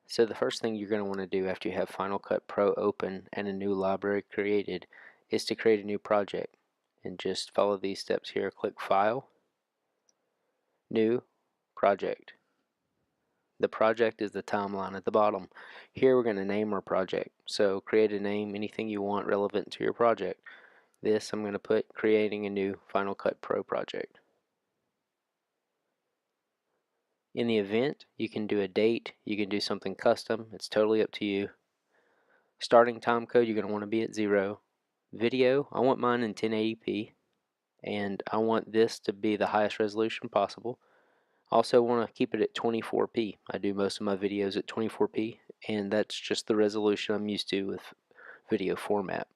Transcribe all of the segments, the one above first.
So the first thing you're going to want to do after you have Final Cut Pro open and a new library created is to create a new project. And just follow these steps here. Click File, New, Project. The project is the timeline at the bottom. Here we're going to name our project. So create a name, anything you want relevant to your project. This I'm going to put creating a new Final Cut Pro project. In the event, you can do a date, you can do something custom, it's totally up to you. Starting time code, you're going to want to be at 0. Video, I want mine in 1080p, and I want this to be the highest resolution possible. Also want to keep it at 24p. I do most of my videos at 24p, and that's just the resolution I'm used to with video format.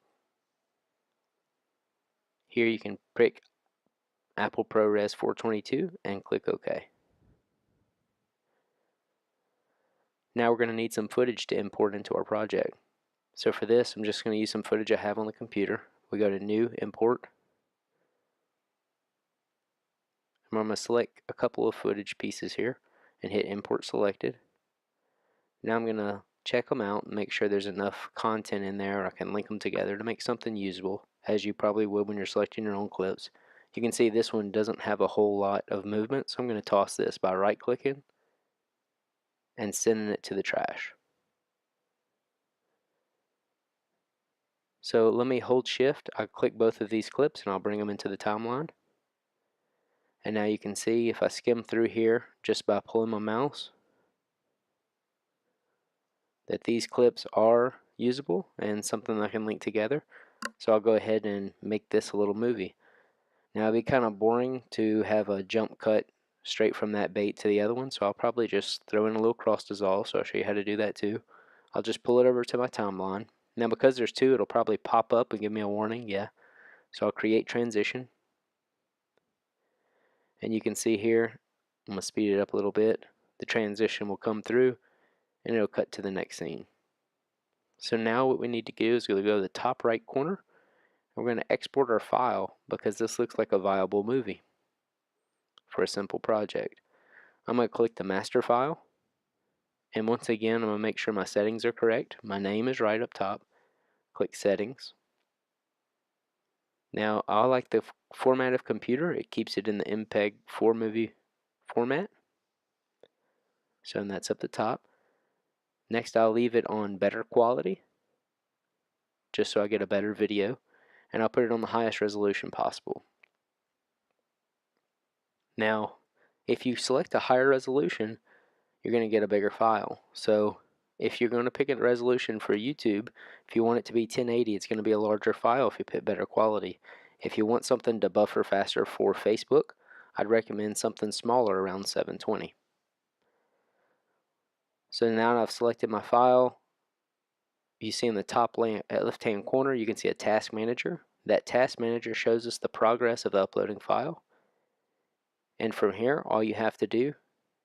Here you can pick Apple ProRes 422 and click OK. Now we're going to need some footage to import into our project. So for this, I'm just going to use some footage I have on the computer. We go to New, Import. I'm going to select a couple of footage pieces here and hit Import Selected. Now I'm going to check them out and make sure there's enough content in there, or I can link them together to make something usable, as you probably would when you're selecting your own clips. You can see this one doesn't have a whole lot of movement, so I'm going to toss this by right-clicking and sending it to the trash. So let me hold Shift. I'll click both of these clips and I'll bring them into the timeline. And now you can see if I skim through here just by pulling my mouse that these clips are usable and something I can link together. So I'll go ahead and make this a little movie. Now it'd be kind of boring to have a jump cut straight from that bait to the other one, so I'll probably just throw in a little cross dissolve, so I'll show you how to do that too. I'll just pull it over to my timeline. Now because there's two, it'll probably pop up and give me a warning, yeah. So I'll create transition. And you can see here, I'm going to speed it up a little bit. The transition will come through and it'll cut to the next scene. So now what we need to do is go to the top right corner. We're going to export our file because this looks like a viable movie for a simple project. I'm going to click the master file, and once again I'm going to make sure my settings are correct. My name is right up top. Click settings. Now I like the format of computer. It keeps it in the MPEG 4 movie format. So that's up the top. Next I'll leave it on better quality just so I get a better video, and I'll put it on the highest resolution possible. Now if you select a higher resolution, you're going to get a bigger file. So if you're going to pick a resolution for YouTube, if you want it to be 1080, it's going to be a larger file if you pick better quality. If you want something to buffer faster for Facebook, I'd recommend something smaller around 720. So now I've selected my file. You see in the top left hand corner, you can see a task manager. That task manager shows us the progress of the uploading file. And from here, all you have to do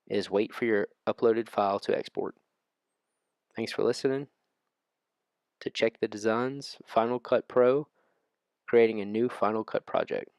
is wait for your uploaded file to export. Thanks for listening to Check the Designs Final Cut Pro, creating a new Final Cut project.